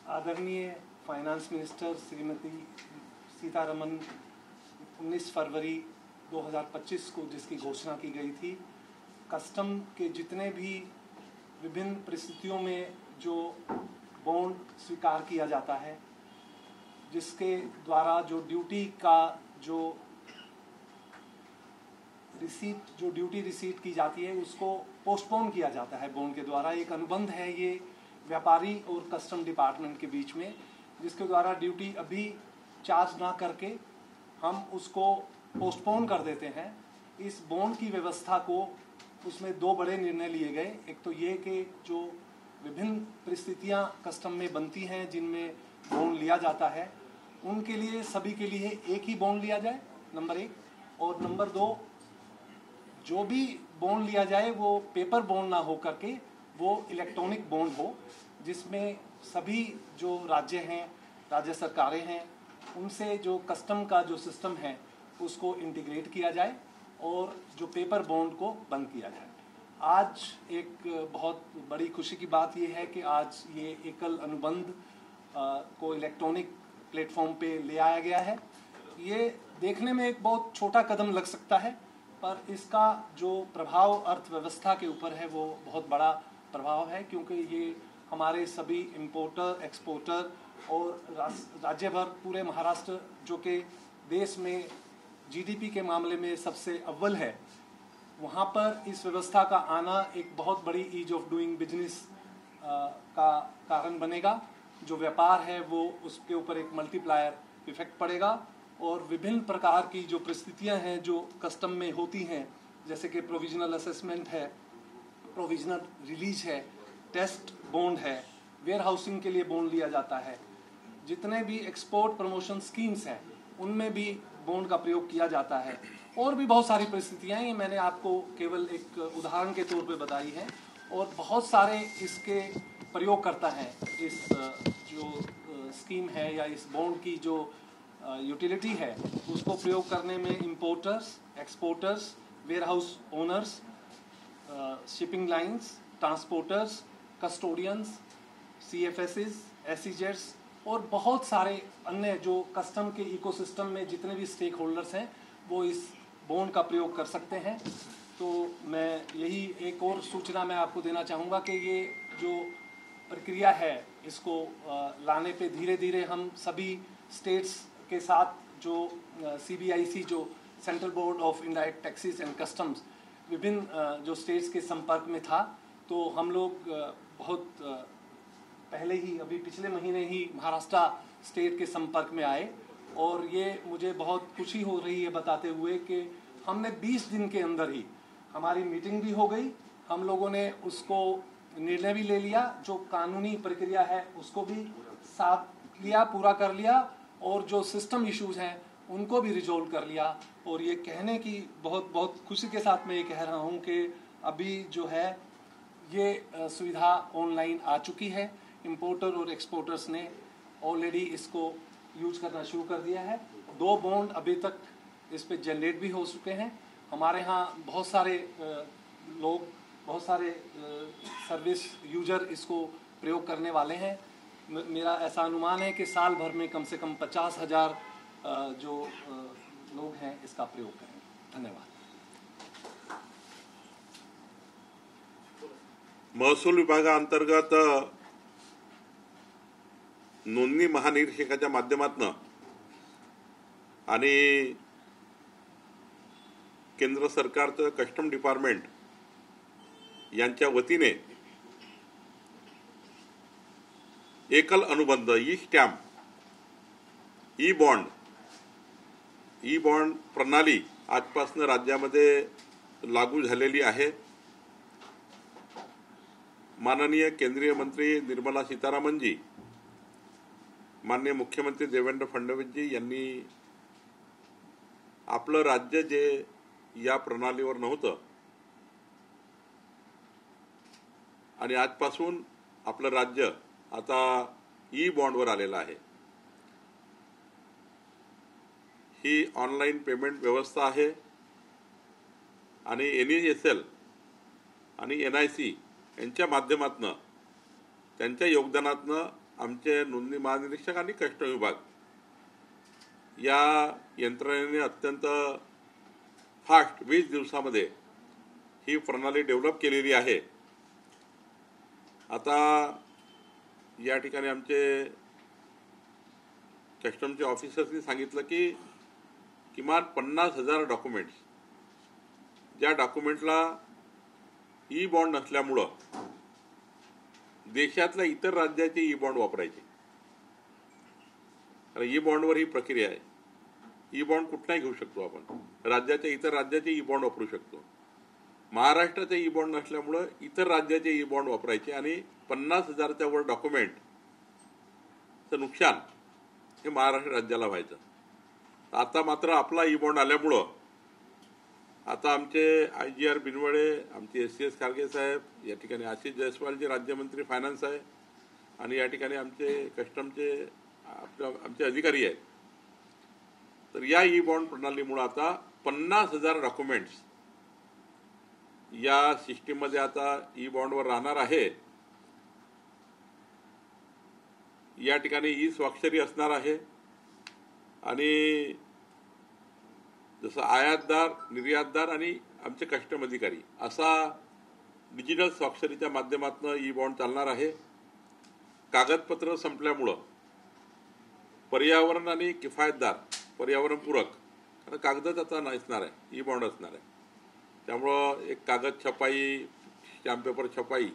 आदरणीय finance minister Shrimati Sitharaman 19 February 2025 को जिसकी घोषणा की गई थी, कस्टम के जितने भी विभिन्न परिस्थितियों में जो बॉन्ड स्वीकार किया जाता है, जिसके द्वारा जो ड्यूटी का जो ड्यूटी रिसीट की जाती है उसको पोस्टपोन किया जाता है बॉन्ड के द्वारा। एक अनुबंध है ये व्यापारी और कस्टम डिपार्टमेंट के बीच में, जिसके द्वारा ड्यूटी अभी चार्ज ना करके हम उसको पोस्टपोन कर देते हैं। इस बॉन्ड की व्यवस्था को उसमें दो बड़े निर्णय लिए गए। एक तो ये कि जो विभिन्न परिस्थितियां कस्टम में बनती हैं जिनमें बॉन्ड लिया जाता है, उनके लिए सभी के लिए एक ही बॉन्ड लिया जाए, नंबर एक। और नंबर दो, जो भी बॉन्ड लिया जाए वो पेपर बॉन्ड ना हो करके वो इलेक्ट्रॉनिक बॉन्ड हो, जिसमें सभी जो राज्य हैं, राज्य सरकारें हैं, उनसे जो कस्टम का जो सिस्टम है उसको इंटीग्रेट किया जाए और जो पेपर बॉन्ड को बंद किया जाए। आज एक बहुत बड़ी खुशी की बात यह है कि आज ये एकल अनुबंध को इलेक्ट्रॉनिक प्लेटफॉर्म पे ले आया गया है। ये देखने में एक बहुत छोटा कदम लग सकता है, पर इसका जो प्रभाव अर्थव्यवस्था के ऊपर है वो बहुत बड़ा प्रभाव है, क्योंकि ये हमारे सभी इम्पोर्टर, एक्सपोर्टर और राज्य भर पूरे महाराष्ट्र जो कि देश में जीडीपी के मामले में सबसे अव्वल है, वहाँ पर इस व्यवस्था का आना एक बहुत बड़ी ईज ऑफ डूइंग बिजनेस का कारण बनेगा। जो व्यापार है वो उसके ऊपर एक मल्टीप्लायर इफेक्ट पड़ेगा और विभिन्न प्रकार की जो परिस्थितियां हैं जो कस्टम में होती हैं, जैसे कि प्रोविजनल असेसमेंट है, प्रोविजनल रिलीज है, टेस्ट बॉन्ड है, वेयर हाउसिंग के लिए बॉन्ड लिया जाता है, जितने भी एक्सपोर्ट प्रमोशन स्कीम्स हैं उनमें भी बॉन्ड का प्रयोग किया जाता है, और भी बहुत सारी परिस्थितियां हैं। ये मैंने आपको केवल एक उदाहरण के तौर पे बताई है, और बहुत सारे इसके प्रयोग करता है। इस जो स्कीम है या इस बॉन्ड की जो यूटिलिटी है उसको प्रयोग करने में importers, exporters, warehouse owners, shipping lines, transporters, custodians, CFSs, SEZs और बहुत सारे अन्य जो कस्टम के इकोसिस्टम में जितने भी स्टेक होल्डर्स हैं वो इस बॉन्ड का प्रयोग कर सकते हैं। तो मैं यही एक और सूचना मैं आपको देना चाहूँगा कि ये जो प्रक्रिया है इसको लाने पे धीरे धीरे हम सभी स्टेट्स के साथ जो CBIC जो central board of indirect taxes end customs विभिन्न जो स्टेट्स के संपर्क में था, तो हम लोग बहुत पहले ही अभी पिछले महीने ही महाराष्ट्र स्टेट के संपर्क में आए, और ये मुझे बहुत खुशी हो रही है बताते हुए कि हमने 20 दिन के अंदर ही हमारी मीटिंग भी हो गई, हम लोगों ने उसको निर्णय भी ले लिया, जो कानूनी प्रक्रिया है उसको भी साथ लिया, पूरा कर लिया, और जो सिस्टम इश्यूज हैं उनको भी रिजोल्व कर लिया। और ये कहने की बहुत खुशी के साथ मैं ये कह रहा हूँ कि अभी जो है ये सुविधा ऑनलाइन आ चुकी है। इंपोर्टर और एक्सपोर्टर्स ने ऑलरेडी इसको यूज करना शुरू कर दिया है। 2 बॉन्ड अभी तक इस पे जनरेट भी हो चुके हैं। हमारे यहाँ बहुत सारे लोग, बहुत सारे सर्विस यूजर इसको प्रयोग करने वाले हैं। मेरा ऐसा अनुमान है कि साल भर में कम से कम 50,000 जो लोग हैं इसका प्रयोग करेंगे। धन्यवाद। महसूल विभागाअंतर्गत नोंदणी महानिरीक्षकाच्या माध्यमातून आणि केंद्र सरकारचं कस्टम डिपार्टमेंट यांच्या वतीने एकल अनुबंध, ई स्टॅम्प, ई बॉन्ड प्रणाली आजपासून राज्यामध्ये लागू झालेली आहे। माननीय केंद्रीय मंत्री निर्मला सीतारामन जी, माननीय मुख्यमंत्री देवेंद्र फडणवीस जी यांनी आपलं राज्य जे या प्रणालीवर नव्हतं आणि आजपासून आपलं राज्य आता ई बॉन्डवर आलेलं आहे। ही ऑनलाइन पेमेंट व्यवस्था आहे आणि NESL आणि NIC यांच्या माध्यमातून त्यांच्या योगदानातून आमचे नोंदणी महानिरीक्षक आणि कस्टम विभाग या यंत्रणेने अत्यंत फास्ट 20 दिवसामध्ये ही प्रणाली डेव्हलप केलेली आहे। आता या ठिकाणी आमचे कस्टमचे ऑफिसर्सनी सांगितलं की किमान 50,000 डॉक्युमेंट्स, ज्या डॉक्युमेंटला ई बॉन्ड नसल्यामुळं देशातल्या इतर राज्याचे ई बॉन्ड वापरायचे। ई बॉन्डवर ही प्रक्रिया आहे। ई बॉन्ड कुठलाही घेऊ शकतो आपण, राज्याच्या इतर राज्याचे ई बॉन्ड वापरू शकतो। महाराष्ट्राचे ई बॉन्ड नसल्यामुळं इतर राज्याचे ई बॉन्ड वापरायचे आणि 50,000च्या वर डॉक्युमेंटचं नुकसान हे महाराष्ट्र राज्याला व्हायचं। आता मात्र आपला ई बॉन्ड आल्यामुळं आता आमचे IGR बिनवडे, आमचे SCS खारगे साहेब, या ठिकाणी आशिष जयस्वाल जे राज्यमंत्री फायनान्स आहे आणि या ठिकाणी आमचे कस्टमचे आमचे अधिकारी आहेत। तर या ई बॉन्ड प्रणालीमुळे आता 50,000 डॉक्युमेंट्स या सिस्टीममध्ये आता ई बॉन्डवर राहणार आहे। या ठिकाणी ई स्वाक्षरी असणार आहे आणि जसं आयातदार, निर्यातदार आणि आमचे कस्टम अधिकारी असा डिजिटल स्वाक्षरीच्या माध्यमातून ई बॉन्ड चालणार आहे। कागदपत्र संपल्यामुळं पर्यावरण आणि किफायतदार, पर्यावरणपूरक, कारण कागदच आता नसणार आहे, ई बॉन्ड असणार आहे। त्यामुळं एक कागद छपाई, स्टॅम्प पेपर छपाई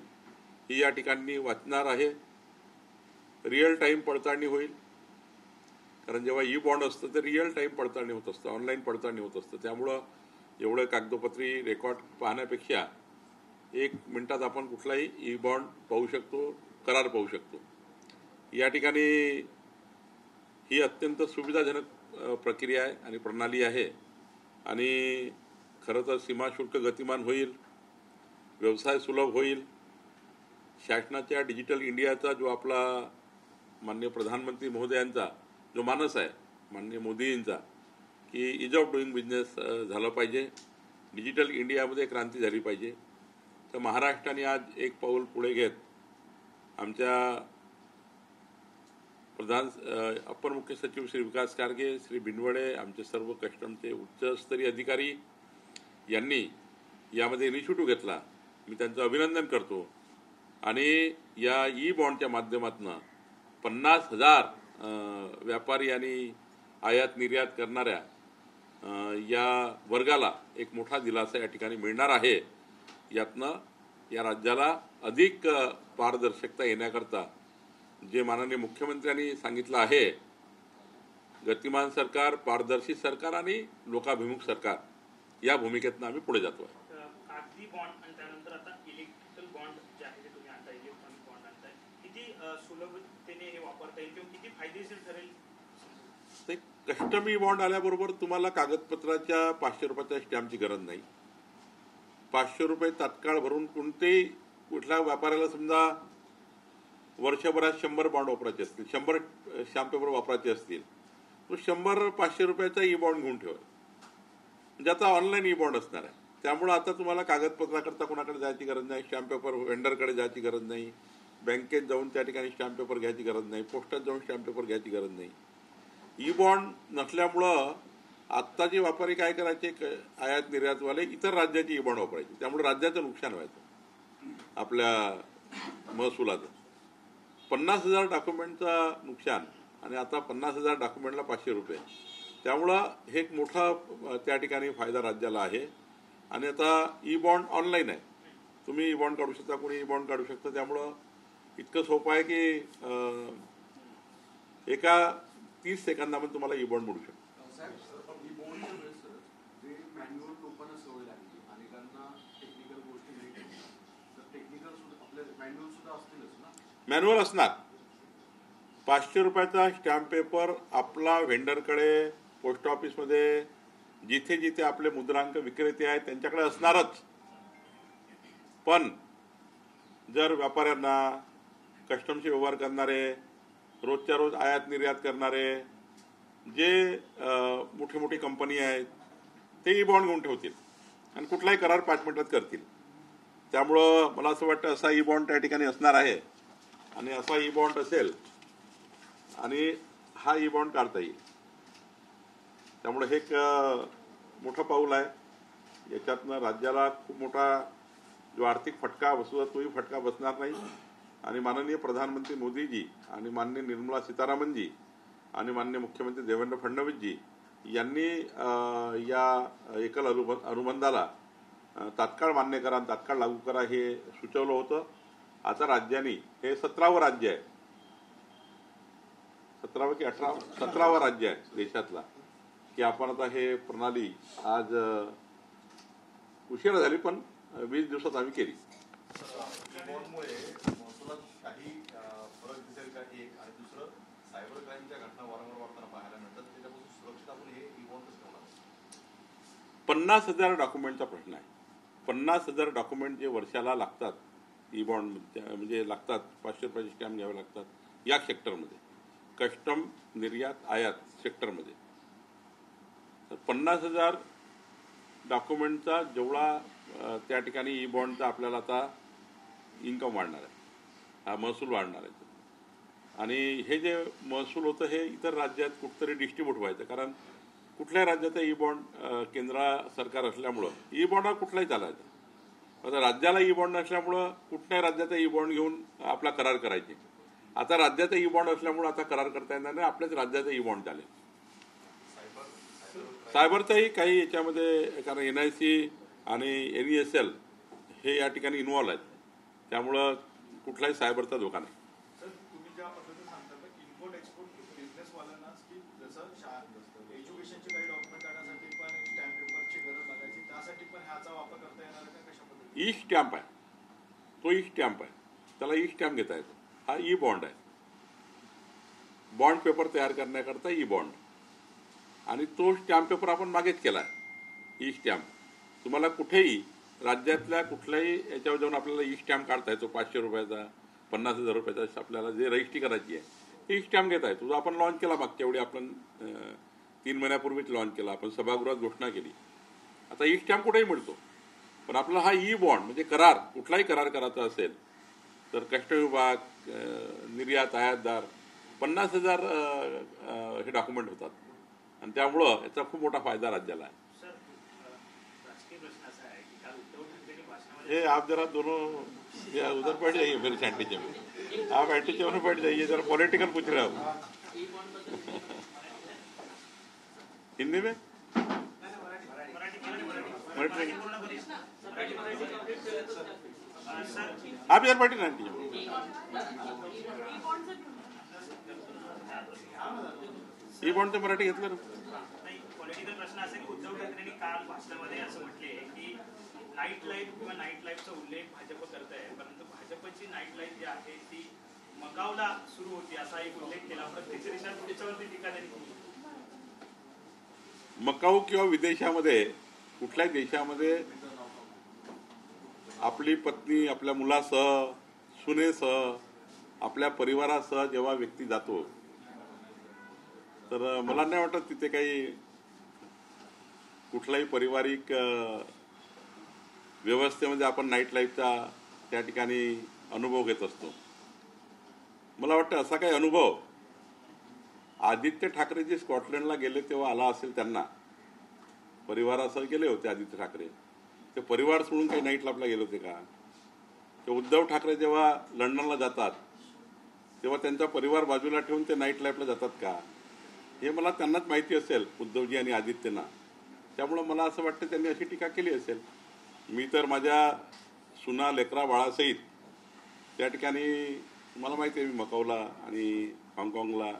ही या ठिकाणी वाचणार आहे। रिअल टाईम पडताळणी होईल, कारण जेव्हा ई बॉन्ड असतं तर रिअल टाईम पडताळणी होत असतं, ऑनलाईन पडताळणी होत असतं। त्यामुळं एवढं कागदोपत्री रेकॉर्ड पाहण्यापेक्षा 1 मिनिटात आपण कुठलाही ई बॉन्ड पाहू शकतो, करार पाहू शकतो। या ठिकाणी ही अत्यंत सुविधाजनक प्रक्रिया आहे आणि प्रणाली आहे आणि खरं तर सीमाशुल्क गतिमान होईल, व्यवसाय सुलभ होईल। शासनाच्या डिजिटल इंडियाचा जो आपला माननीय प्रधानमंत्री महोदयांचा जो मानस आहे, माननीय मोदींचा, की इज ऑफ डुईंग बिझनेस झालं पाहिजे, डिजिटल इंडियामध्ये क्रांती झाली पाहिजे। तर महाराष्ट्राने आज एक पाऊल पुढे घेत आमच्या अपर मुख्य सचिव श्री विकास खारगे, श्री बिनवडे, आमचे सर्व कस्टमचे उच्चस्तरीय अधिकारी यांनी यामध्ये इनिशिएटिव्ह घेतला। मी त्यांचं अभिनंदन करतो आणि या ई बॉन्डच्या माध्यमातून 50,000 व्यापारी आणि आयात निर्यात करणाऱ्या या वर्गाला एक मोठा दिलासा या ठिकाणी मिळणार आहे। यातनं या राज्याला अधिक पारदर्शकता येण्याकरता जे माननीय मुख्यमंत्र्यांनी सांगितलं आहे, गतिमान सरकार, पारदर्शी सरकार आणि लोकाभिमुख सरकार, या भूमिकेतनं आम्ही पुढे जातो आहे। कागदी बॉन्ड आणि त्यानंतर आता इलेक्ट्रिकल बॉन्ड जे आहे ते तुम्ही आणताय, इलेक्ट्रॉनिक बॉन्ड आणताय, किती सुलभतेने हे वापरता येईल किंवा किती फायदेशीर ठरेल? ते कस्टमी बॉन्ड आल्याबरोबर तुम्हाला कागदपत्राच्या 500 रुपयाच्या स्टॅम्पची गरज नाही। 500 रुपये तात्काळ भरून कुठल्याही कुठल्या व्यापाऱ्याला समजा वर्षभरात 100 बॉन्ड वापरायचे असतील, 100 स्टॅम्प पेपर वापरायचे असतील, तो 100 500 रुपयाचा ई बॉन्ड घेऊन ठेवा, म्हणजे आता ऑनलाईन ई बॉन्ड असणार आहे। त्यामुळे आता तुम्हाला कागदपत्राकरता कोणाकडे जायची गरज नाही, स्टॅम्प पेपर वेंडरकडे जायची गरज नाही, बँकेत जाऊन त्या ठिकाणी स्टॅम्प पेपर घ्यायची गरज नाही, पोस्टात जाऊन स्टॅम्प पेपर घ्यायची गरज नाही। ई बॉन्ड नसल्यामुळं आत्ता जे व्यापारी काय करायचे, आयात निर्यातवाले इतर राज्याची ई बॉन्ड वापरायचे, त्यामुळे राज्याचं नुकसान व्हायचं आपल्या महसुलाचं। 50,000 डॉक्युमेंटचा नुकसान आणि आता 50,000 डॉक्युमेंटला 500 रुपये, त्यामुळं हे एक मोठा त्या ठिकाणी फायदा राज्याला आहे। आणि आता ई बॉन्ड ऑनलाईन आहे, तुम्ही ई बॉन्ड काढू शकता, कोणी ई बॉन्ड काढू शकतं। त्यामुळं इतकं सोपं आहे की एका 30 सेकंदामध्ये तुम्हाला ई बॉन्ड मिळू शकतो। मॅन्युअल असणार। 500 रुपयाचा स्टॅम्प पेपर आपला व्हेंडरकडे, पोस्ट ऑफिसमध्ये, जिथे जिथे आपले मुद्रांक विक्रेते आहेत त्यांच्याकडे असणारच। पण जर व्यापाऱ्यांना, कस्टमचे व्यवहार करणारे, रोजच्या रोज आयात निर्यात करणारे जे मोठी मोठी कंपनी आहेत ते ई बॉन्ड घेऊन ठेवतील आणि कुठलाही करार 5 मिनिटात करतील। त्यामुळं मला असं वाटतं असा ई बॉन्ड त्या ठिकाणी असणार आहे आणि असा ई बॉन्ड असेल आणि हा ई बॉन्ड काढता येईल. त्यामुळे हे एक मोठं पाऊल आहे. याच्यातनं राज्याला खूप मोठा जो आर्थिक फटका बसतो तोही फटका बसणार नाही. आणि माननीय प्रधानमंत्री मोदीजी आणि माननीय निर्मला सीतारामनजी आणि माननीय मुख्यमंत्री देवेंद्र फडणवीसजी यांनी या एकल अनुबंधाला तात्काळ मान्य करा, तात्काळ लागू करा हे सुचवलं होतं. आता राज्यांनी, हे 17वं राज्य आहे, 17वं की 17वं राज्य आहे देशातला, की आपण आता हे प्रणाली आज उशिरा झाली पण 20 दिवसात आम्ही केली. बॉन्डमुळे महसुलात काही फरक दिसेल का? एक आणि दुसरं, सायबर क्राईमच्या घटना वारंवार वाढताना पाहायला मिळतात, त्याच्यापासून सुरक्षित आपण हे ई बॉन्ड कसं होणार? 50,000 डॉक्युमेंटचा प्रश्न आहे. 50,000 डॉक्युमेंट जे वर्षाला लागतात ई बॉन्ड म्हणजे लागतात, 500 रुपयाचे स्टॅम्प घ्यावे लागतात या सेक्टरमध्ये, कस्टम, निर्यात, आयात सेक्टरमध्ये. तर 50,000 डॉक्युमेंटचा जेवढा त्या ठिकाणी ई बॉन्डचा आपल्याला आता इन्कम वाढणार आहे, हा महसूल वाढणार आहे. आणि हे जे महसूल होतं हे इतर राज्यात कुठंतरी डिस्ट्रीब्यूट व्हायचं, कारण कुठल्याही राज्याचा ई बॉन्ड केंद्र सरकार असल्यामुळं ई बॉन्ड हा कुठलाही चालायचा. आता राज्याला ई बॉन्ड नसल्यामुळं कुठल्याही राज्याचा ई बॉन्ड घेऊन आपला करार करायचे. आता राज्याचा ई बॉन्ड असल्यामुळं आता करार करता येणार नाही, आपल्याच राज्याचा ई बॉन्ड चालेल. सायबरचाही काही याच्यामध्ये, कारण NIC आणि NESL हे या ठिकाणी इन्व्हॉल्व आहेत, त्यामुळं कुठलाही सायबरचा धोका नाही. सर, तुम्ही ज्या पद्धतीने सांगता की इम्पोर्ट एक्सपोर्ट बिझनेसवाल्यांना की जसं एज्युकेशनचे काही डॉक्युमेंट आणण्यासाठी पण एक स्टॅम्प पेपरची गरज लागायची, त्यासाठी पण ह्याचा वापर करता येणार का? कशा पद्धतीने? ई स्टॅम्प आहे, तो ई स्टॅम्प आहे, त्याला ई स्टॅम्प घेता येतो. हा ई बॉन्ड आहे, बॉन्ड पेपर तयार करण्याकरता ई बॉन्ड. आणि तो स्टॅम्प पेपर आपण मागेच केला आहे. ई स्टॅम्प तुम्हाला कुठेही राज्यातल्या कुठल्याही याच्यावर जाऊन आपल्याला ई स्टॅम्प काढता येतो. 500 रुपयाचा, 50,000 रुपयाचा, आपल्याला जे रजिस्ट्री करायची आहे ई स्टॅम्प घेता येतो. जो आपण लॉन्च केला मागच्या वेळी, आपण 3 महिन्यापूर्वीच लॉन्च केला, आपण सभागृहात घोषणा केली. आता ई स्टॅम्प कुठेही मिळतो, पण आपला हा ई बॉन्ड म्हणजे करार, कुठलाही करार करायचा असेल तर कस्टम विभाग, निर्यात, आयातदार, 50,000 हे डॉक्युमेंट होतात. आणि त्यामुळं याचा खूप मोठा फायदा राज्याला आहे. ये आप जरा दोनों उधर बैठ जाइए, मेरे एंटीचे में आप एंटीचे में बैठ जाइए, जरा पॉलिटिकल पूछ रहे हो. हिंदी में आप इधर बैठे ना एंटीचे में. ई बॉन्डचं मराठी घेतलं ना. पॉलिटिकल प्रश्न असेल की उद्धव ठाकरेंनी काल भाषणामध्ये असं म्हटले की नाईट लाईफ किंवा नाईट लाईफचा उल्लेख भाजप करत आहे, परंतु भाजपची नाईट लाईफ जी आहे ती मकावला सुरू होती असा एक उल्लेख केला. प्रत्यक्षरित्या त्याच्यावरती टीका त्यांनी केली. मकाऊ किंवा विदेशामध्ये, कुठल्याही देशामध्ये आपली पत्नी आपल्या मुलासह, सुनेसह, आपल्या परिवारासह जेव्हा व्यक्ती जातो तर मला नाही वाटत तिथे काही कुठलाही पारिवारिक व्यवस्थेमध्ये आपण नाईट लाईफचा त्या ठिकाणी अनुभव घेत असतो. मला वाटतं असा काही अनुभव आदित्य ठाकरे जे स्कॉटलंडला गेले तेव्हा आला असेल. त्यांना परिवारासह गेले होते आदित्य ठाकरे, ते परिवार सोडून काही नाईट लाईफला गेले होते का? ते उद्धव ठाकरे जेव्हा लंडनला जातात तेव्हा त्यांचा परिवार बाजूला ठेवून ते नाईट लाईफला जातात का? हे मला त्यांनाच माहिती असेल, उद्धवजी आणि आदित्यना. त्यामुळं मला असं वाटतं त्यांनी अशी टीका केली असेल. मी तर माझ्या सुना, लेकरा, बाळासहित त्या ठिकाणी मला माहिती आहे, मी मकाऊला आणि हाँगकाँगला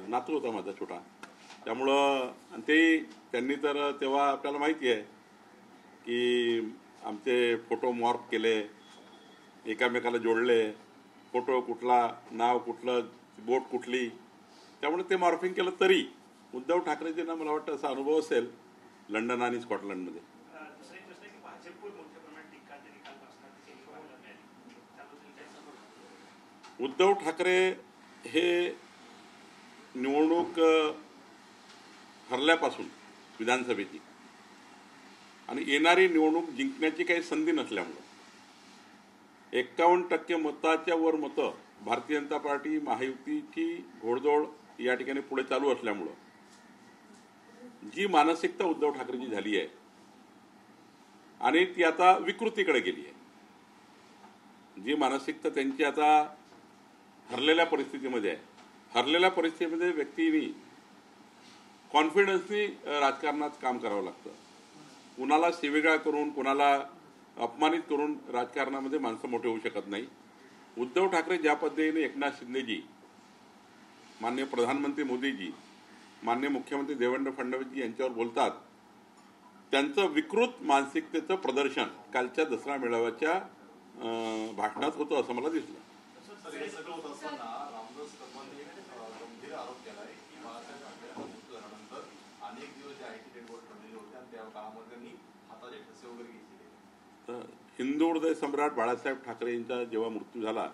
नातू होता माझा छोटा. त्यामुळं ते त्यांनी तर तेव्हा आपल्याला माहिती आहे की आमचे फोटो मॉर्फ केले, एकामेकाला जोडले, फोटो कुठला, नाव कुठलं, बोट कुठली, त्यामुळे ते मॉर्फिंग केलं. तरी उद्धव ठाकरेजींना मला वाटतं असा अनुभव असेल लंडन आणि स्कॉटलंडमध्ये. उद्धव ठाकरे हे निवडणूक हरल्यापासून विधानसभेची आणि येणारी निवडणूक जिंकण्याची काही संधी नसल्यामुळं 51% मताच्या वर मतं भारतीय जनता पार्टी महायुतीची घोडदौड या ठिकाणी पुढे चालू असल्यामुळं जी मानसिकता उद्धव ठाकरेची झाली आहे आणि ती आता विकृतीकडे गेली आहे, जी मानसिकता त्यांची आता हरलेल्या परिस्थितीमध्ये आहे, हरलेल्या परिस्थितीमध्ये व्यक्तींनी कॉन्फिडन्सनी राजकारणात काम करावं लागतं. कुणाला शिवीगाळ करून कुणाला अपमानित करून राजकारणामध्ये माणसं मोठे होऊ शकत नाही. उद्धव ठाकरे ज्या पद्धतीने एकनाथ शिंदेजी, माननीय प्रधानमंत्री मोदीजी, माननीय मुख्यमंत्री देवेंद्र फडणवीसजी यांच्यावर बोलतात, त्यांचं विकृत मानसिकतेचं प्रदर्शन कालच्या दसरा मेळाव्याच्या भाषणात होतं असं मला दिसलं. सर, हे सगळं होत असताना रामदास कदमांनी एक गंभीर आरोप केलाय की बाळासाहेब ठाकरेंचा मृत्यू झाल्यानंतर अनेक दिवस जे आयटी डेडबॉड ठरलेले होते आणि त्या काळामध्ये त्यांनी हाताचे ठसे वगैरे घेतलेले. हिंदू हृदय सम्राट बाळासाहेब ठाकरे यांचा जेव्हा मृत्यू झाला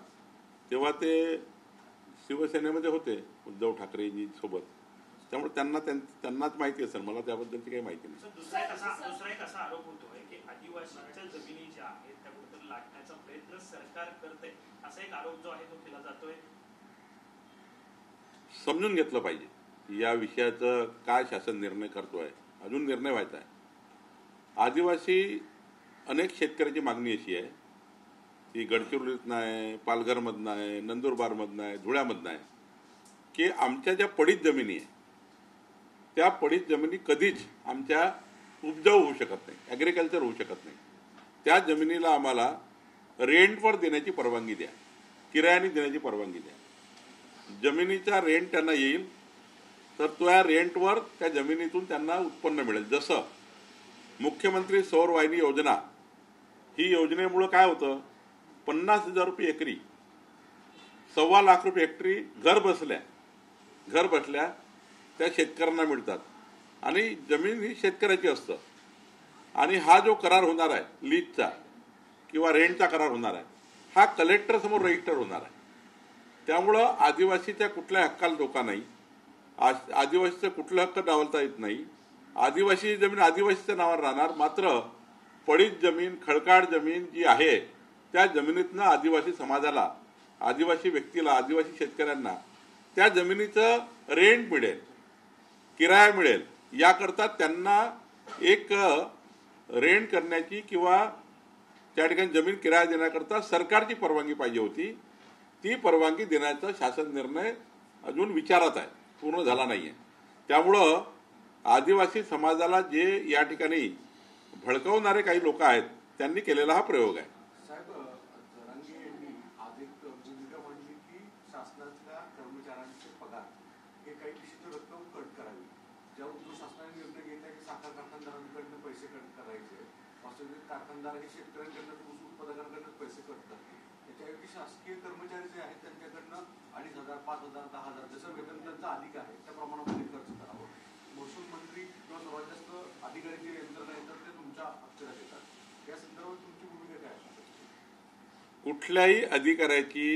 तेव्हा ते शिवसेनेमध्ये होते उद्धव ठाकरेंजी सोबत, त्यामुळे त्यांनाच माहिती असेल, मला त्याबद्दलची काही माहिती नाही. दुसरा एक असा आरोप होतोय की आदिवासींच्या जमिनी ज्या आहेत त्या कुठेतरी लाटण्याचा प्रयत्न सरकार करते, असा एक आरोप जो आहे तो केला जातोय. समजून घेतलं पाहिजे या विषयाचं काय शासन निर्णय करतोय, अजून निर्णय व्हायचा आहे. आदिवासी अनेक शेतकऱ्याची मागणी अशी आहे की गडचिरोलीतनं आहे, पालघरमधनं आहे, नंदुरबारमधनं आहे, धुळ्यामधनं आहे की आमच्या ज्या पडीत जमिनी आहे त्या पडीत जमिनी कधीच आमच्या उपजाऊ होऊ शकत नाही, ॲग्रिकल्चर होऊ शकत नाही. त्या जमिनीला आम्हाला रेंटवर देण्याची परवानगी द्या, किरायाने देण्याची परवानगी द्या. जमिनीचा रेंट त्यांना येईल तर त्या रेंटवर त्या जमिनीतून त्यांना उत्पन्न मिळेल. जसं मुख्यमंत्री सौर वाहिनी योजना, ही योजनेमुळं काय होतं, 50,000 रुपये एकरी, 1.25 लाख रुपये हेक्टरी घर बसल्या त्या शेतकऱ्यांना मिळतात आणि जमीन ही शेतकऱ्याची असतं. आणि हा जो करार होणार आहे लीजचा किंवा रेंटचा करार होणार आहे हा कलेक्टरसमोर रजिस्टर होणार आहे. त्यामुळं आदिवासीच्या कुठल्या हक्काला धोका नाही, आदिवासीचं कुठलं हक्क डावलता येत नाही. आदिवासी जमीन आदिवासीच्या नावावर राहणार, मात्र पडीत जमीन, खडकाळ जमीन जी आहे त्या जमिनीतनं आदिवासी समाजाला, आदिवासी व्यक्तीला, आदिवासी शेतकऱ्यांना त्या जमिनीचं रेंट मिळेल, किराया मिळेल. याकरता त्यांना एक रेंट करण्याची किंवा त्या ठिकाणी जमीन किराया देण्याकरता सरकारची परवानगी पाहिजे होती. ती परवानगी देण्याचा शासन निर्णय अजून विचारात आहे, पूर्ण झाला नाही आहे. त्यामुळं आदिवासी समाजाला जे या ठिकाणी भडकवणारे काही लोक आहेत त्यांनी केलेला हा प्रयोग आहे. साहेब, जरांगे यांनी आज एक भूमिका मांडली की शासनाच्या कर्मचाऱ्यांचे पगार हे काही विशिष्ट रक्कम कट करावी. जो शासनाने निर्णय घेतला की साखर कारखानदारांकडनं पैसे कट करायचे, वास्तविक कारखानदार हे शेतकऱ्यांकडनं, ऊस उत्पादकांकडनं पैसे कट करते. त्याच्याऐवजी शासकीय कर्मचारी जे आहेत त्यांच्याकडनं 2,500, 5,000, 10,000 जसं वेतन त्यांचं अधिक आहे त्या प्रमाणामध्ये खर्च करावं. महसूल मंत्री किंवा सर्वात जास्त अधिकारी जे यंत्रणा येतात ते तुमच्या अक्षरात येतात. या संदर्भात तुमची भूमिका काय आहे? कुठल्याही अधिकाऱ्याची,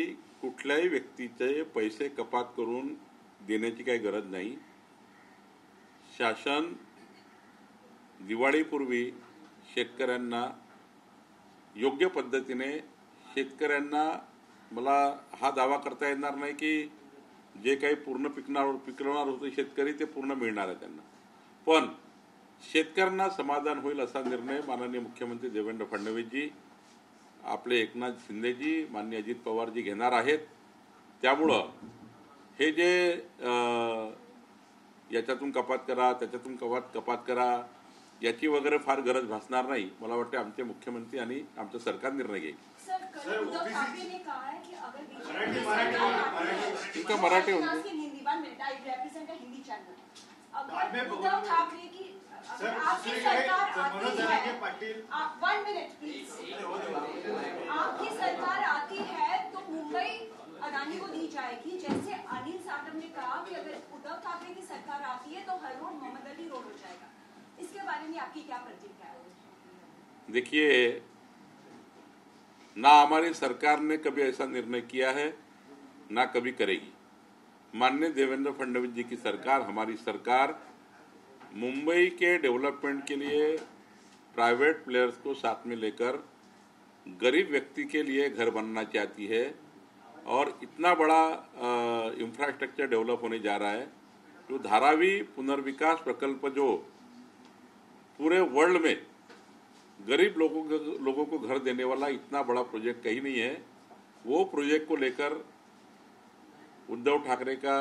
कुठल्याही व्यक्तीचे पैसे कपात करून देण्याची काही गरज नाही. शासन दिवाळीपूर्वी शेतकऱ्यांना योग्य पद्धतीने, शेतकऱ्यांना, मला हा दावा करता येणार नाही की जे काही पूर्ण पिकवणार होते शेतकरी ते पूर्ण मिळणार आहे त्यांना, पण शेतकऱ्यांना समाधान होईल असा निर्णय माननीय मुख्यमंत्री देवेंद्र फडणवीसजी, आपले एकनाथ शिंदेजी, माननीय अजित पवारजी घेणार आहेत. त्यामुळं हे जे याच्यातून कपात करा, त्याच्यातून कपात करा याची वगैरे फार गरज भासणार नाही. मला वाटतं आमचे मुख्यमंत्री आणि आमचं सरकार निर्णय घेईल. इनका मराठी आपकी सरकार आती है तो मुंबई अडानी को दी जाएगी, जैसे अनिल साहब ने कहा कि अगर उद्धव ठाकरे की सरकार आती है तो हर रोड मोहम्मद अली रोड हो जाएगा. इसके बारे में आपकी क्या प्रतिक्रिया है? देखिए, ना हमारी सरकार ने कभी ऐसा निर्णय किया है ना कभी करेगी. माननीय देवेंद्र फडणवीस जी की सरकार, हमारी सरकार मुंबई के डेवलपमेंट के लिए प्राइवेट प्लेयर्स को साथ में लेकर गरीब व्यक्ति के लिए घर बनना चाहती है और इतना बड़ा इंफ्रास्ट्रक्चर डेवलप होने जा रहा है, जो धारावी पुनर्विकास प्रकल्प जो पूरे वर्ल्ड में गरीब लोगों को घर देने वाला इतना बड़ा प्रोजेक्ट कहीं नहीं है। वो प्रोजेक्ट को लेकर उद्धव ठाकरे का,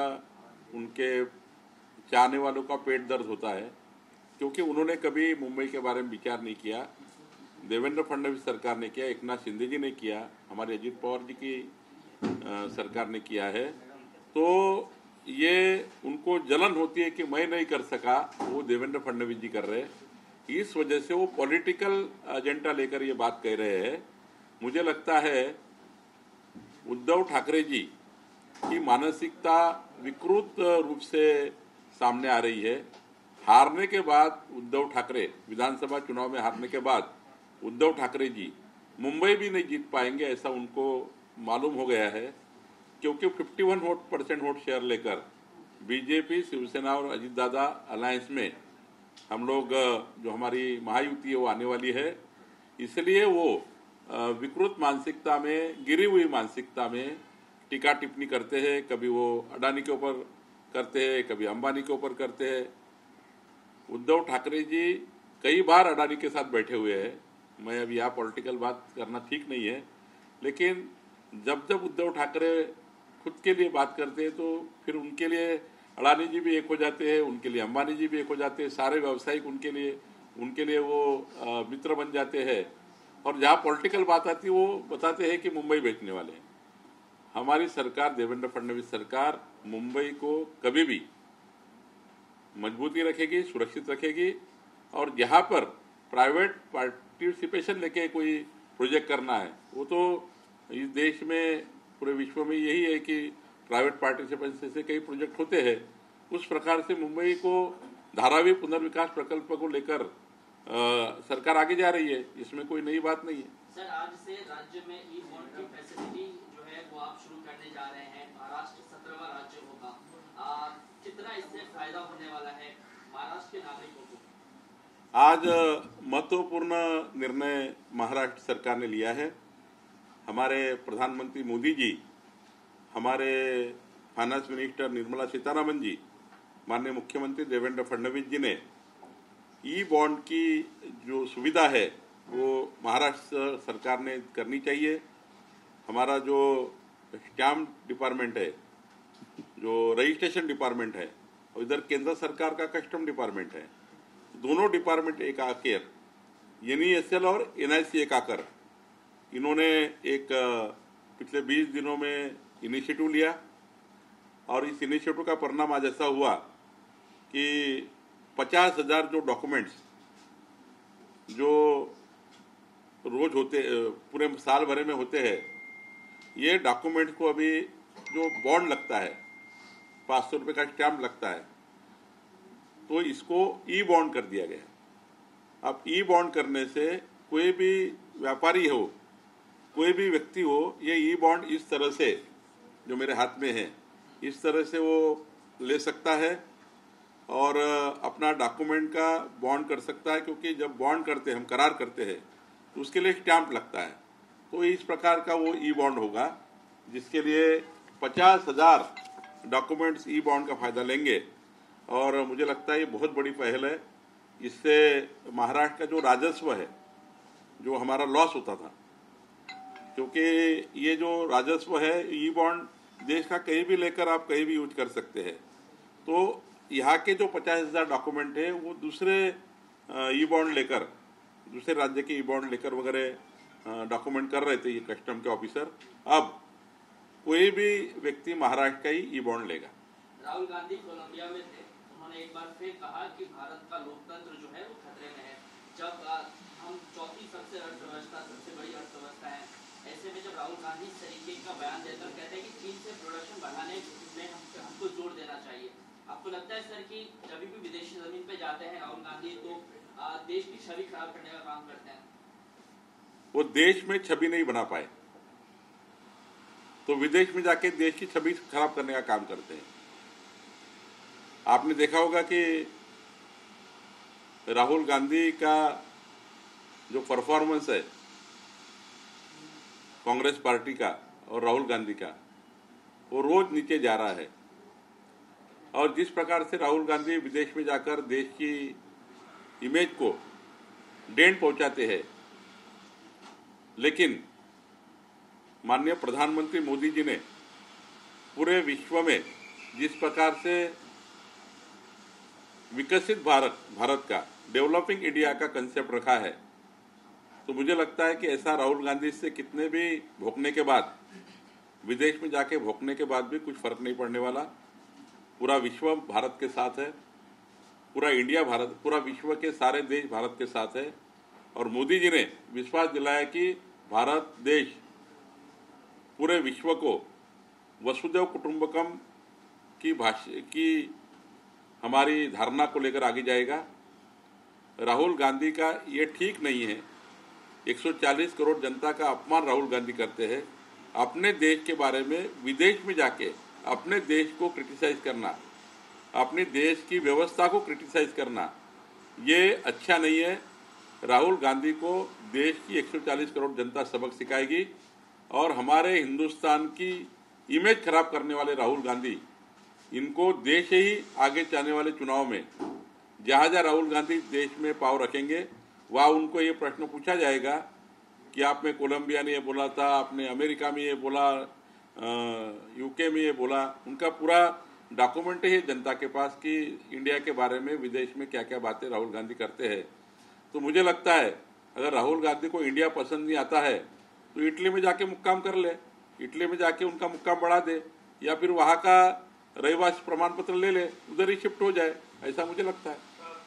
उनके चाहने वालों का पेट दर्द होता है, क्योंकि उन्होंने कभी मुंबई के बारे में विचार नहीं किया। देवेंद्र फडणवीस सरकार ने किया, एकनाथ शिंदे जी ने किया, हमारे अजीत पवार जी की सरकार ने किया है। तो ये उनको जलन होती है कि मैं नहीं कर सका, वो देवेंद्र फडणवीस जी कर रहे हैं। इस वजह से वो पॉलिटिकल एजेंडा लेकर ये बात कह रहे हैं। मुझे लगता है उद्धव ठाकरे जी की मानसिकता विकृत रूप से सामने आ रही है। हारने के बाद उद्धव ठाकरे, विधानसभा चुनाव में हारने के बाद उद्धव ठाकरे जी मुंबई भी नहीं जीत पाएंगे, ऐसा उनको मालूम हो गया है। क्योंकि 51% वोट शेयर लेकर बीजेपी, शिवसेना और अजीत दादा अलायंस में हम लोग, जो हमारी महायुति है वो आने वाली है। इसलिए वो विकृत मानसिकता में, गिरी हुई मानसिकता में टीका टिप्पणी करते हैं। कभी वो अडानी के ऊपर करते हैं, कभी अंबानी के ऊपर करते हैं। उद्धव ठाकरे जी कई बार अडानी के साथ बैठे हुए हैं। मैं अभी यहाँ पॉलिटिकल बात करना ठीक नहीं है, लेकिन जब जब उद्धव ठाकरे खुद के लिए बात करते हैं तो फिर उनके लिए अडानी जी भी एक हो जाते हैं, उनके लिए अंबानी जी भी एक हो जाते हैं। सारे व्यावसायिक उनके लिए वो मित्र बन जाते हैं। और जहाँ पॉलिटिकल बात आती है वो बताते हैं कि मुंबई बेचने वाले हैं। हमारी सरकार, देवेंद्र फडणवीस सरकार, मुंबई को कभी भी मजबूती रखेगी, सुरक्षित रखेगी। और जहाँ पर प्राइवेट पार्टिसिपेशन लेके कोई प्रोजेक्ट करना है, वो तो इस देश में, पूरे विश्व में यही है कि प्राइवेट पार्टिसिपेशन से कई प्रोजेक्ट होते हैं। उस प्रकार से मुंबई को धारावी पुनर्विकास प्रकल्प को लेकर सरकार आगे जा रही है। इसमें कोई नई बात नहीं है। सर, आज से राज्य में ई बॉन्ड की फैसिलिटी जो है वो आप शुरू करने जा रहे हैं। महाराष्ट्र 17वां राज्य होगा। कितना इससे फायदा होने वाला है महाराष्ट्र के नागरिकों को? आज महत्वपूर्ण निर्णय महाराष्ट्र सरकार ने लिया है। हमारे प्रधानमंत्री मोदी जी, हमारे फाइनेंस मिनिस्टर निर्मला सीतारमण जी, माननीय मुख्यमंत्री देवेंद्र फडणवीस जी ने ई बॉन्ड की जो सुविधा है वो महाराष्ट्र सरकार ने करनी चाहिए। हमारा जो स्टैम्प डिपार्टमेंट है, जो रजिस्ट्रेशन डिपार्टमेंट है, और इधर केंद्र सरकार का कस्टम डिपार्टमेंट है, दोनों डिपार्टमेंट एक आकर, NESL और NIC एक आकर, इन्होंने एक पिछले 20 दिनों में इनिशिएटिव लिया। और इस इनिशिएटिव का परिणाम आज ऐसा हुआ कि 50,000 जो डॉक्यूमेंट्स जो रोज होते, पूरे साल भरे में होते हैं, ये डॉक्यूमेंट्स को अभी जो बॉन्ड लगता है, 500 रुपये का स्टैम्प लगता है, तो इसको ई बॉन्ड कर दिया गया। अब ई बॉन्ड करने से कोई भी व्यापारी हो, कोई भी व्यक्ति हो, ये ई बॉन्ड इस तरह से, जो मेरे हाथ में है, इस तरह से वो ले सकता है और अपना डॉक्यूमेंट का बॉन्ड कर सकता है। क्योंकि जब बॉन्ड करते हैं, हम करार करते हैं, तो उसके लिए स्टैम्प लगता है। तो इस प्रकार का वो ई बॉन्ड होगा, जिसके लिए 50,000 डॉक्यूमेंट्स ई बॉन्ड का फायदा लेंगे। और मुझे लगता है ये बहुत बड़ी पहल है। इससे महाराष्ट्र का जो राजस्व है, जो हमारा लॉस होता था, क्योंकि ये जो राजस्व है, ई बॉन्ड देश का कहीं भी लेकर आप कहीं भी यूज कर सकते हैं। तो यहाँ के जो 50,000 डॉक्यूमेंट है, वो दूसरे ई बॉन्ड लेकर, दूसरे राज्य के ई बॉन्ड लेकर वगैरह डॉक्यूमेंट कर रहे थे ये कस्टम के ऑफिसर। अब कोई भी व्यक्ति महाराष्ट्र का ही ई बॉन्ड लेगा। राहुल गांधी कोलंबिया में थे, उन्होंने एक बार फिर कहा कि भारत का लोकतंत्र जो है वो खतरे में है। जब हम चौथी सबसे बड़ी अर्थव्यवस्था है, ऐसे में जब राहुल गांधी इस तरीके का बयान देकर कहते हैं कि चीन से प्रोडक्शन बढ़ाने में हमको जोर देना चाहिए, आपको लगता है सर कि जब भी विदेशी जमीन पे जाते हैं राहुल गांधी, तो देश की छवि खराब करने का काम करते हैं? वो देश में छवि नहीं बना पाए तो विदेश में जाके देश की छवि खराब करने का काम करते हैं। आपने देखा होगा कि राहुल गांधी का जो परफॉर्मेंस है, कांग्रेस पार्टी का और राहुल गांधी का वो रोज नीचे जा रहा है। और जिस प्रकार से राहुल गांधी विदेश में जाकर देश की इमेज को डेंट पहुंचाते हैं, लेकिन माननीय प्रधानमंत्री मोदी जी ने पूरे विश्व में जिस प्रकार से विकसित भारत का, डेवलपिंग इंडिया का कंसेप्ट रखा है, तो मुझे लगता है कि ऐसा राहुल गांधी से कितने भी भोंकने के बाद, विदेश में जाके भोंकने के बाद भी कुछ फर्क नहीं पड़ने वाला। पूरा विश्व भारत के साथ है, पूरा इंडिया भारत, पूरा विश्व के सारे देश भारत के साथ है। और मोदी जी ने विश्वास दिलाया कि भारत देश पूरे विश्व को वसुधैव कुटुंबकम की हमारी धारणा को लेकर आगे जाएगा। राहुल गांधी का ये ठीक नहीं है। 140 करोड़ जनता का अपमान राहुल गांधी करते हैं। अपने देश के बारे में विदेश में जाके अपने देश को क्रिटिसाइज करना, अपने देश की व्यवस्था को क्रिटिसाइज करना, ये अच्छा नहीं है। राहुल गांधी को देश की 140 करोड़ जनता सबक सिखाएगी और हमारे हिंदुस्तान की इमेज खराब करने वाले राहुल गांधी, इनको देश ही आगे जाने वाले चुनाव में जहाँ जहाँ राहुल गांधी देश में पाव रखेंगे वहाँ उनको ये प्रश्न पूछा जाएगा कि आपने कोलंबिया ने ये बोला था, आपने अमेरिका में ये बोला, यूके में ये बोला। उनका पूरा डॉक्यूमेंट है जनता के पास कि इंडिया के बारे में विदेश में क्या क्या बातें राहुल गांधी करते हैं। तो मुझे लगता है अगर राहुल गांधी को इंडिया पसंद नहीं आता है तो इटली में जाके मुक्काम कर ले, इटली में जाके उनका मुक्काम बढ़ा दे, या फिर वहाँ का रहिवासी प्रमाण पत्र ले ले, उधर ही शिफ्ट हो जाए, ऐसा मुझे लगता है।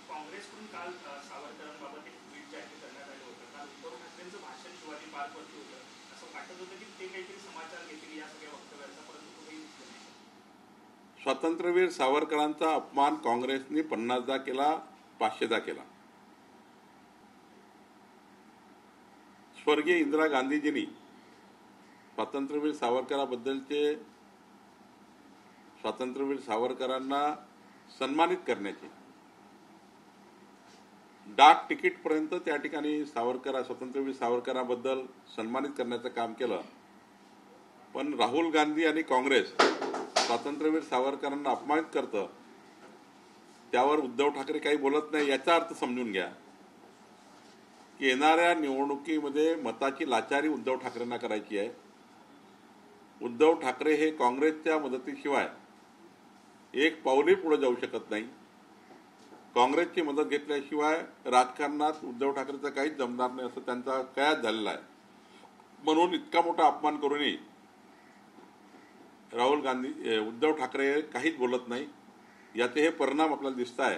काँग्रेसकडून काल सावरकरांबाबत एक ट्विट जाहीर करण्यात आलं होतं। काल उद्धव ठाकरेंचं भाषण शिवाजी पार्कवरती होतं, असं वाटत होतं की ते काहीतरी समाचार घेतील या सगळ्या वक्तव्याचा, परंतु तो काही दिसलं नाही। स्वातंत्र्यवीर सावरकरांचा अपमान काँग्रेसने 50दा केला, 500दा केला। स्वर्गीय इंदिरा गांधीजींनी स्वातंत्र्यवीर सावरकरांना सन्मानित करण्याचे डाक तिकीट पर्यंत त्या ठिकाणी स्वातंत्र्यवीर सावरकरांबद्दल सन्मानित करण्याचं काम केलं। पण राहुल गांधी आणि काँग्रेस स्वातंत्र्यवीर सावरकरांना अपमानित करतं, त्यावर उद्धव ठाकरे काही बोलत नाही। याचा अर्थ समजून घ्या की येणाऱ्या निवडणुकीमध्ये मताची लाचारी उद्धव ठाकरेंना करायची आहे। उद्धव ठाकरे हे काँग्रेसच्या मदतीशिवाय एक पाऊलही पुढे जाऊ शकत नाही। काँग्रेसची मदत घेतल्याशिवाय राजकारणात उद्धव ठाकरेचं काहीच जमणार नाही असं त्यांचा कयास झालेला आहे। म्हणून इतका मोठा अपमान करूनही उद्धव ठाकरे काहीच बोलत नाही। याचे हे परिणाम आपल्याला दिसत आहे,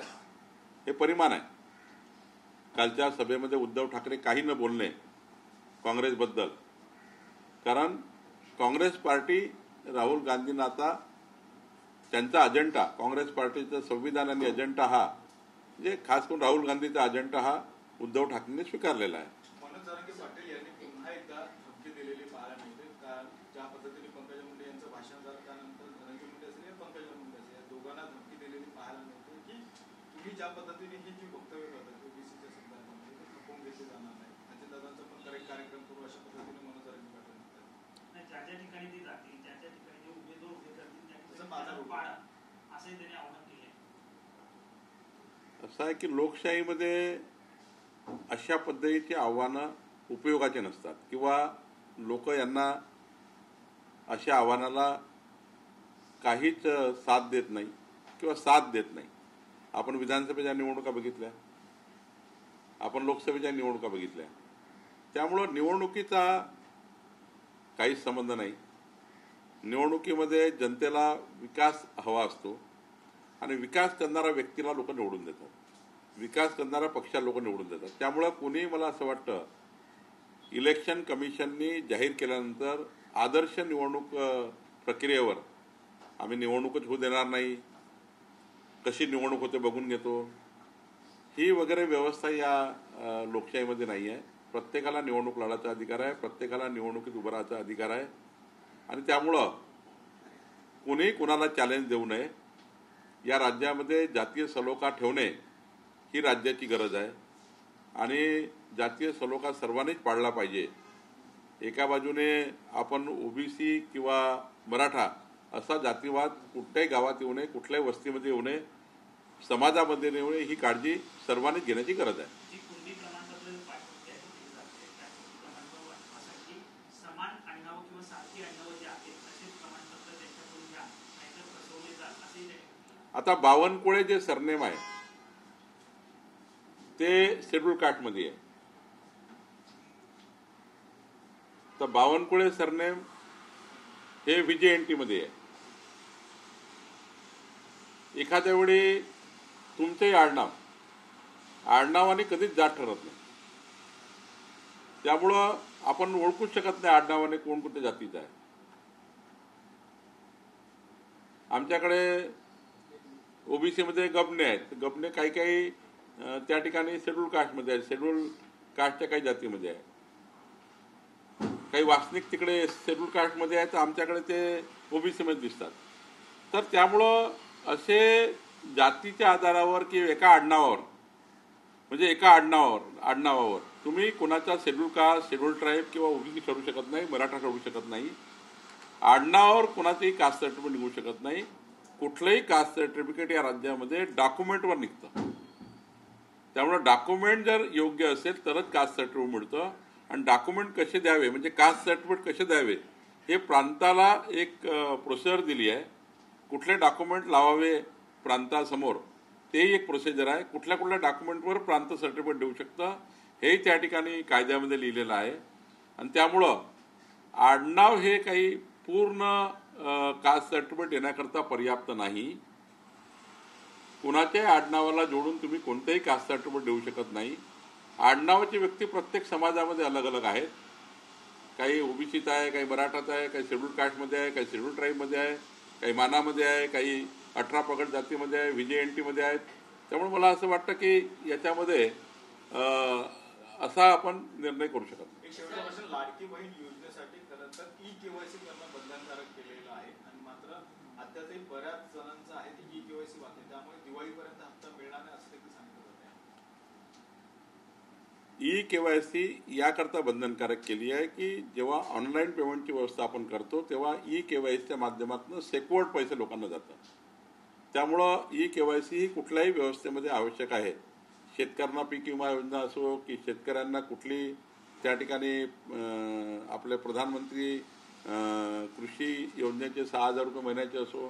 हे परिमाण आहे। कालच्या सभेमध्ये उद्धव ठाकरे काही न बोलणे काँग्रेसबद्दल, कारण काँग्रेस पार्टी राहुल गांधींना आता त्यांचा अजेंडा, काँग्रेस पार्टीचा संविधान आणि अजेंडा हा म्हणजे खास करून राहुल गांधीचा अजेंडा हा उद्धव ठाकरेंनी स्वीकारलेला आहे। मनोज जरांगे पाटील यांनी पुन्हा एकदा धमकी दिलेली पाहायला मिळते। ज्या पद्धतीने पंकजा मुंडे यांचं भाषण झालं त्यानंतर धनंजय मुंडे असेल, पंकजा मुंडे असेल, या दोघांना धमकी दिलेली पाहायला मिळते की तुम्ही ज्या पद्धतीने ही जी वक्तव्य करतात ओबीसीच्या संदर्भामध्ये ते खपवून घेतले जाणार नाही। अजितदादांचा पण कार्यक्रम करू अशा पद्धतीने मनोज जरांगे पाटील म्हणतात। ज्या ज्या ठिकाणी ते जातील, ज्या ज्या ठिकाणी जे उमेदवार उभे करतील त्या ठिकाणी माझा पाडा असंही त्यांनी आवाहन केले। असं आहे की लोकशाहीमध्ये अशा पद्धतीची आव्हानं उपयोगाचे नसतात किंवा लोक यांना अशा आव्हानाला काहीच साथ देत नाही किंवा साथ देत नाही। आपण विधानसभेच्या निवडणुका बघितल्या, आपण लोकसभेच्या निवडणुका बघितल्या, त्यामुळं निवडणुकीचा काहीच संबंध नाही। निवडणुकीमध्ये जनतेला विकास हवा असतो आणि विकास करणाऱ्या व्यक्तीला लोक निवडून देतात, विकास करणाऱ्या पक्षाला लोक निवडून देतात। त्यामुळं कोणी, मला असं वाटतं, इलेक्शन कमिशननी जाहीर केल्यानंतर आदर्श निवडणूक प्रक्रियेवर आम्ही निवडणूकच होऊ देणार नाही, कशी निवडणूक होते बघून घेतो, ही वगैरे व्यवस्था या लोकशाहीमध्ये नाही आहे। प्रत्येकाला निवडणूक लढायचा अधिकार आहे, प्रत्येकाला निवडणुकीत उभं राहायचा अधिकार आहे आणि त्यामुळं कोणी कुणाला चॅलेंज देऊ नये। या राज्यामध्ये जातीय सलोखा ठेवणे ही राज्याची गरज आहे आणि जातीय सलोखा सर्वांनीच पाळला पाहिजे। एका बाजूने आपण ओबीसी किंवा मराठा असा जातीवाद कुठल्याही गावात येऊ नये, कुठल्याही वस्तीमध्ये येऊ नये, समाजामध्ये येऊ नये, ही काळजी सर्वांनीच घेण्याची गरज आहे. जी कुणबी प्रमाणपत्र पाठवते आहे, त्या प्रमाणपत्रासाठी समान आडनाव किंवा सारखी आडनाव जे आहेत तसेच प्रमाणपत्र त्यांच्याकडून घ्या, नाहीतर फसवले जात असेही त्यांनी. आता बावनकुळे जे सरनेम आहे ते शेड्यूल कास्टमध्ये आहे. तर बावनकुळे सरनेम हे VJNT मध्ये आहे. एखाद्या वेळी तुमचंही आडनावाने कधीच जात ठरत नाही. त्यामुळं आपण ओळखूच शकत नाही आडनावाने कोण कोणत्या जातीचा आहे. आमच्याकडे ओबीसी मध्ये गबने आहेत. गबने काही काही त्या ठिकाणी शेड्यूल कास्टमध्ये आहेत, शेड्यूल कास्टच्या काही जातीमध्ये आहे. काही वासनिक तिकडे शेड्यूल कास्टमध्ये आहेत, आमच्याकडे ते ओबीसी मध्ये दिसतात. तर त्यामुळं असे जातीच्या आधारावर किंवा एका आडनावावर तुम्ही कोणाचा शेड्यूल कास्ट, शेड्यूल ट्राईब किंवा ओबीसी ठरू शकत नाही, मराठा ठरू शकत नाही. आडनावावर कोणाचंही कास्ट सर्टिफिकेट निघू शकत नाही. कुठलंही कास्ट सर्टिफिकेट या राज्यामध्ये डॉक्युमेंटवर निघतं. त्यामुळे डॉक्युमेंट जर योग्य असेल तरच कास्ट सर्टिफिकेट मिळतं. आणि डॉक्युमेंट कसे द्यावे, म्हणजे कास्ट सर्टिफिकेट कसे द्यावे, हे प्रांताला एक प्रोसिजर दिली आहे. कुठले डॉक्युमेंट लावावे प्रांतासमोर तेही एक प्रोसिजर आहे. कुठल्या कुठल्या डॉक्युमेंटवर प्रांत सर्टिफिकेट देऊ शकतं हेही त्या ठिकाणी कायद्यामध्ये लिहिलेलं आहे. आणि त्यामुळं आडनाव हे काही पूर्ण कास्ट सर्टिफिकेट देण्याकरता पर्याप्त नाही. कुणाच्याही आडनावाला जोडून तुम्ही कोणतेही कास्ट सर्टिफिकेट देऊ शकत नाही. आडनावाची व्यक्ती प्रत्येक समाजामध्ये अलग अलग आहेत. काही ओबीसीत आहे, काही मराठात आहे, काही शेड्यूल कास्टमध्ये आहे, काही शेड्यूल ट्राईबमध्ये आहे, काही मानामध्ये आहे, काही 18 पगड जातीमध्ये आहे, VJNT मध्ये आहेत. त्यामुळे मला असं वाटतं की याच्यामध्ये असा आपण निर्णय करू शकतो. एक शेवटचा प्रश्न, लाडकी बहीण योजनेसाठी खरं तर EKYC करणं बंधनकारक केलेलं आहे आणि मात्र अद्यापही बऱ्याच जणांचं आहे ते EKYC बाकी, त्यामुळे दिवाळीपर्यंत हप्ता मिळणार नाही असं देखील सांगितलं जात आहे. EKYC याकरता बंधनकारक केली आहे की जेव्हा ऑनलाईन पेमेंटची व्यवस्था आपण करतो तेव्हा EKYCच्या माध्यमातून सेक्युअर्ड पैसे लोकांना जातात. त्यामुळं EKYC ही कुठल्याही व्यवस्थेमध्ये आवश्यक आहे. शेतकऱ्यांना पीक विमा योजना असो की शेतकऱ्यांना कुठली त्या ठिकाणी आपले प्रधानमंत्री कृषी योजनेचे 6,000 रुपये महिन्याचे असो,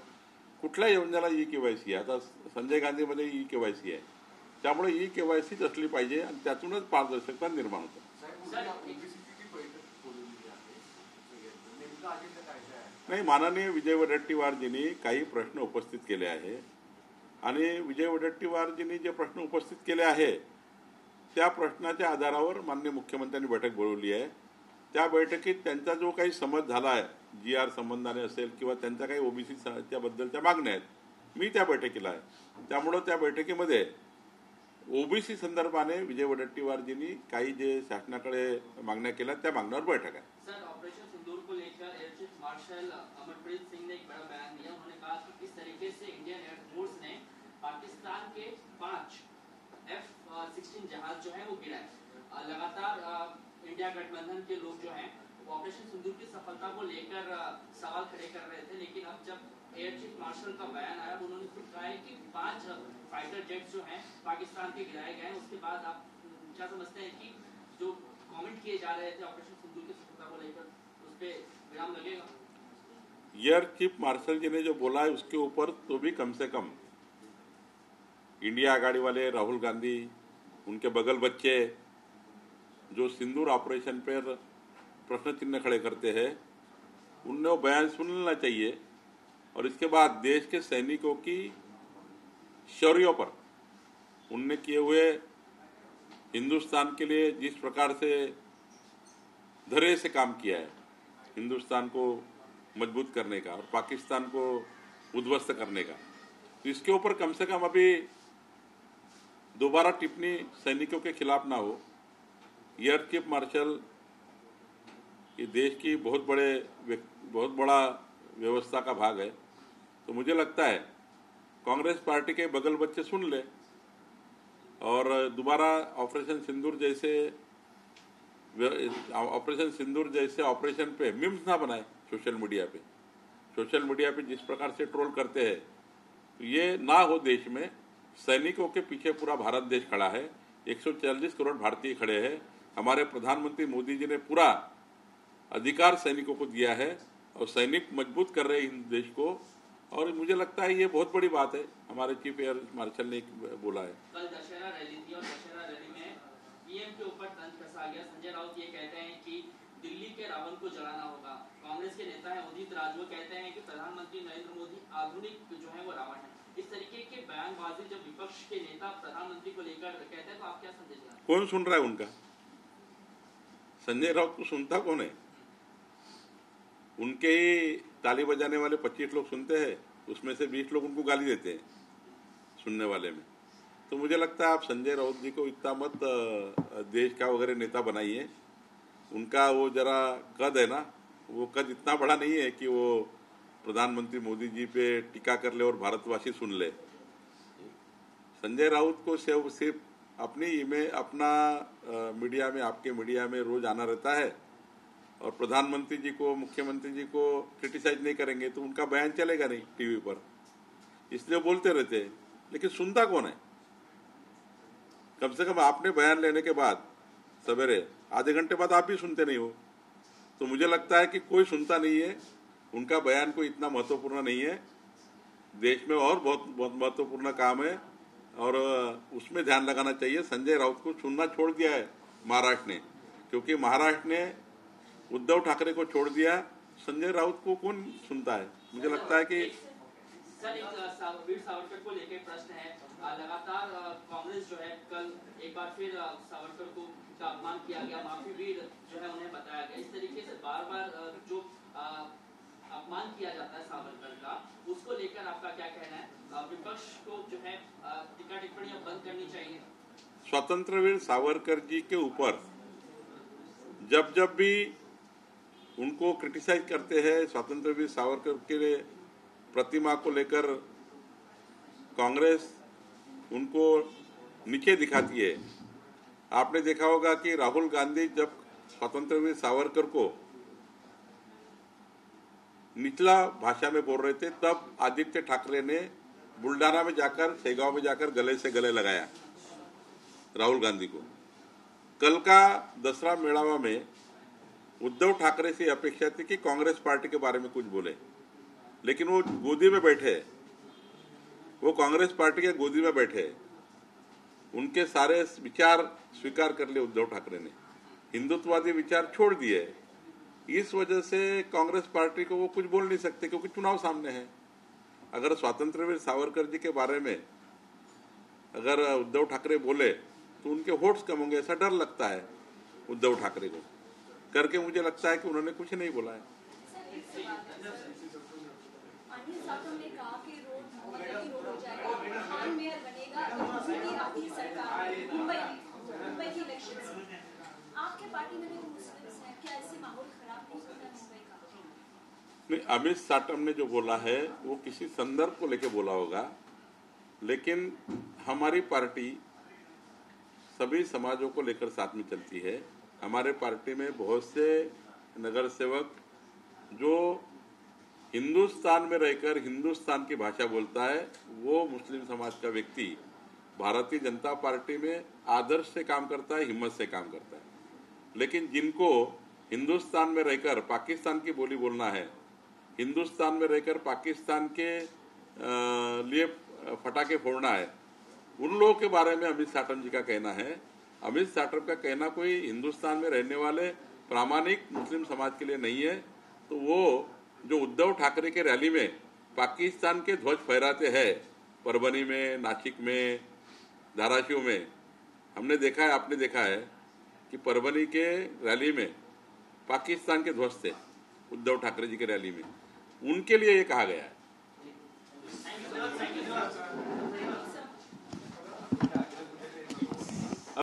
कुठल्या योजनेला EKYC आहे. आता संजय गांधीमध्ये EKYC आहे. त्यामुळे EKYCच असली पाहिजे आणि त्यातूनच पारदर्शकता निर्माण होते. नाही, माननीय विजय वडेट्टीवारजींनी काही प्रश्न उपस्थित केले आहे आणि विजय वडेट्टीवारजींनी जे प्रश्न उपस्थित केले आहे त्या प्रश्नाच्या आधारावर माननीय मुख्यमंत्र्यांनी बैठक बोलवली आहे. त्या बैठकीत त्यांचा जो काही समज झाला आहे GR संबंधाने असेल किंवा त्यांच्या काही ओबीसीच्या बद्दलच्या मागण्या आहेत, मी त्या बैठकीला आहे. त्यामुळं त्या बैठकीमध्ये ओबीसी संदर्भाने विजय वडेट्टीवारजींनी काही जे शासनाकडे मागण्या केल्या त्या मागण्यावर बैठक आहे. सर, ऑपरेशन सिंदूर को लेकर एयर चीफ मार्शल अमरप्रीत सिंह ने एक बड़ा बयान दिया. उन्होंने कहा कि किस तरीके से इंडियन एयरफोर्स ने पाकिस्तान के 5 F-16 जहाज जो है वो गिराए. लगातार इंडिया गठबंधन के लोग जो हैं वो ऑपरेशन सिंदूर की सफलता को लेकर सवाल खड़े कर रहे थे, लेकिन अब जब एयर चीफ मार्शल का बयान आया उन्होंने खुद कहा है कि 5 फाइटर जेट्स जो हैं पाकिस्तान के गिराए गए हैं. उसके बाद आप क्या समझते हैं कि जो कमेंट किए जा रहे थे ऑपरेशन सिंदूर की सफलता को लेकर उस पे विराम लगेगा? एयर चीफ मार्शल जी ने जो बोला है उसके ऊपर तो भी कम से कम इंडिया आघाड़ी वाले राहुल गांधी, उनके बगल बच्चे जो सिंदूर ऑपरेशन पर प्रश्न चिन्ह खड़े करते हैं, उनने वो बयान सुन लेना चाहिए और इसके बाद देश के सैनिकों की शौर्यों पर उनने किए हुए हिंदुस्तान के लिए जिस प्रकार से धैर्य से काम किया है, हिंदुस्तान को मजबूत करने का और पाकिस्तान को उद्ध्वस्त करने का, तो इसके ऊपर कम से कम अभी दोबारा टिप्पणी सैनिकों के खिलाफ ना हो. एयर चीफ मार्शल ये देश की बहुत बड़ा व्यवस्था का भाग है. तो मुझे लगता है कांग्रेस पार्टी के बगल बच्चे सुन ले और दोबारा ऑपरेशन सिंदूर जैसे ऑपरेशन सिंदूर जैसे ऑपरेशन पे मीम्स ना बनाए सोशल मीडिया पे जिस प्रकार से ट्रोल करते हैं, तो ये ना हो। देश में सैनिकों के पीछे पूरा भारत देश खड़ा है, 140 करोड़ भारतीय खड़े हैं। हमारे प्रधानमंत्री मोदी जी ने पूरा अधिकार सैनिकों को दिया है और सैनिक मजबूत कर रहे हैं हिंद देश को, और मुझे लगता है ये बहुत बड़ी बात है। हमारे चीफ एयर मार्शल ने बोला है। कल दशहरा रैली थी और दशहरा रैली में पीएम के ऊपर तंज कसा गया। संजय राउत ये कहते हैं कि दिल्ली के रावण को जलाना होगा। कांग्रेस के नेता हैं उदित राज, वो कहते हैं कि प्रधानमंत्री नरेंद्र मोदी आधुनिक जो है वो रावण है। इस तरीके के बयानबाजी जब विपक्ष के नेता प्रधानमंत्री को लेकर कहते हैं तो आप क्या संदेश दें? कौन सुन रहा है उनका? संजय राउत को सुनता कौन है? उनके ताली बजाने वाले 25 लोग सुनते हैं, उसमें से 20 लोग उनको गाली देते हैं सुनने वाले में। तो मुझे लगता है आप संजय राउत जी को इतना मत देश का वगैरह नेता बनाइए। उनका वो जरा कद है ना, वो कद इतना बड़ा नहीं है कि वो प्रधानमंत्री मोदी जी पे टीका कर ले और भारतवासी सुन ले। संजय राउत को सिर्फ अपनी इमेज, अपना मीडिया में, आपके मीडिया में रोज आना रहता है, और प्रधानमंत्री जी को, मुख्यमंत्री जी को क्रिटिसाइज नहीं करेंगे तो उनका बयान चलेगा नहीं टीवी पर, इसलिए बोलते रहते हैं। लेकिन सुनता कौन है? कम से कम आपने बयान लेने के बाद सवेरे आधे घंटे बाद आप भी सुनते नहीं हो। तो मुझे लगता है कि कोई सुनता नहीं है, उनका बयान कोई इतना महत्वपूर्ण नहीं है। देश में और बहुत महत्वपूर्ण काम है और उसमें ध्यान लगाना चाहिए। संजय राउत को सुनना छोड़ दिया है महाराष्ट्र ने, क्योंकि महाराष्ट्र ने उद्धव ठाकरे को छोड़ दिया। संजय राउत को कौन सुनता है? मुझे लगता है कि सर एक वीर सावरकर को लेकर प्रश्न है। लगातार कांग्रेस जो है कल एक बार फिर सावरकर को का अपमान किया गया, माफी वीर जो है उन्हें बताया गया। इस तरीके से बार बार जो अपमान किया जाता है सावरकर का, उसको लेकर आपका क्या कहना है? विपक्ष को जो है टीका टिप्पणियां बंद करनी चाहिए। स्वतंत्रवीर सावरकर जी के ऊपर जब भी उनको क्रिटिसाइज करते हैं, स्वतंत्रवीर सावरकर के प्रतिमा को लेकर कांग्रेस उनको नीचे दिखाती है। आपने देखा होगा कि राहुल गांधी जब स्वतंत्रवीर सावरकर को निचला भाषा में बोल रहे थे, तब आदित्य ठाकरे ने बुल्डाना में जाकर, शेगांव में जाकर गले से गले लगाया राहुल गांधी को। कल का दसरा मेळावा में उद्धव ठाकरे से अपेक्षा थी कि कांग्रेस पार्टी के बारे में कुछ बोले, लेकिन वो गोदी में बैठे, वो कांग्रेस पार्टी के गोदी में बैठे। उनके सारे विचार स्वीकार कर लिए उद्धव ठाकरे ने, हिंदुत्ववादी विचार छोड़ दिए। इस वजह से कांग्रेस पार्टी को वो कुछ बोल नहीं सकते, क्योंकि चुनाव सामने है। अगर स्वतंत्रवीर सावरकर जी के बारे में अगर उद्धव ठाकरे बोले तो उनके वोट्स कम होंगे, ऐसा डर लगता है उद्धव ठाकरे को करके। मुझे लगता है कि उन्होंने कुछ नहीं बोला है। अनिल साहब ने कहा कि रोड हो जाएगा, खान मेयर बनेगा, आती सरकार मुंबई की इलेक्शन। आपके पार्टी में भी मुस्लिम्स हैं, क्या इससे माहौल खराब नहीं होता है मुंबई का? नहीं, अमित साटम ने जो बोला है वो किसी संदर्भ को लेकर बोला होगा, लेकिन हमारी पार्टी सभी समाजों को लेकर साथ में चलती है। हमारे पार्टी में बहुत से नगर सेवक जो हिंदुस्तान में रहकर हिंदुस्तान की भाषा बोलता है, वो मुस्लिम समाज का व्यक्ति भारतीय जनता पार्टी में आदर्श से काम करता है, हिम्मत से काम करता है। लेकिन जिनको हिंदुस्तान में रहकर पाकिस्तान की बोली बोलना है, हिंदुस्तान में रहकर पाकिस्तान के लिए फटाके फोड़ना है, उन लोगों के बारे में अमित साटम जी का कहना है। अमित साटम का कहना कोई हिंदुस्तान में रहने वाले प्रामाणिक मुस्लिम समाज के लिए नहीं है। तो वो जो उद्धव ठाकरे के रैली में पाकिस्तान के ध्वज फहराते हैं, परभनी में, नासिक में, धाराशिव में, हमने देखा है, आपने देखा है कि परभनी के रैली में पाकिस्तान के ध्वज थे उद्धव ठाकरे जी के रैली में। उनके लिए ये कहा गया है।